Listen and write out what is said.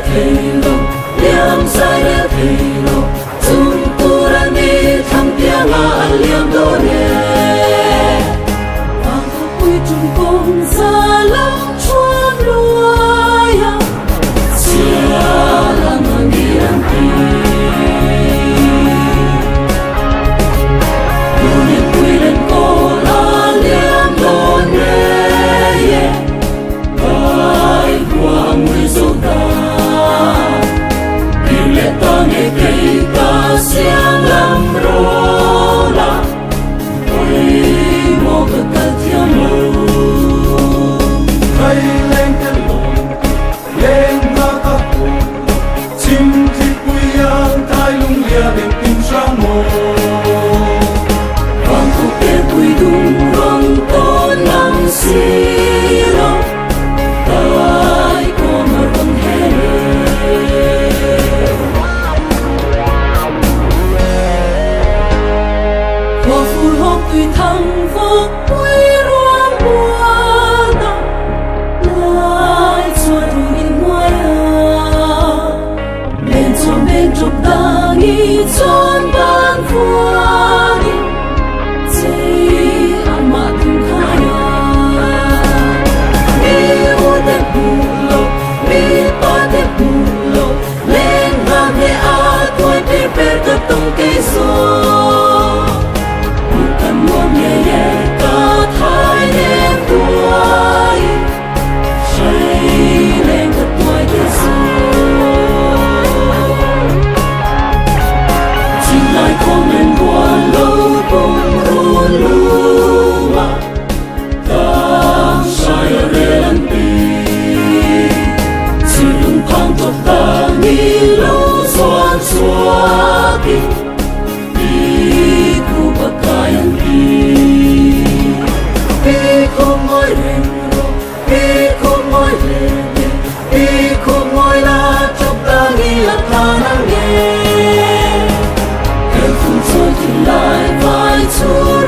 thầy lộ liam sai lẽ thầy lộ chúng tu ra đi thăm tiếng ngã liam đô nè vàng có quy trung công xa lắm chuan loài xia là người đi ăn siang lam rola oi mo ka thiam lo hay lên cái lồng lên ta ta chim thì quy yang thái lung lia bên tim sang mồ vang thu pe quy dung rong to nang siro tai ko mar bang hele tùy thăng vô quý ruộng buồn lại cho đủ in ngoài bên trong ta nghĩ chọn ban vua đi chỉ ăn mà thùng khai mi u đẹp bù lộc mi to đẹp bù lộc lên ngang để a tuổi bé bé cất tung cây gió muôn nhẹ nhẹ cả thái đêm tuổi say lên thật ngoài thế giới chim lại không nên buồn lâu bông run lu mà ta say ở đây lần đi chỉ lung thang cho ta nghĩ lâu xoan xoa đi không ngồi lên rồi không ngồi lên không ngồi là chúng ta nghĩ là khả năng nghe em không rồi thì lại phải chúa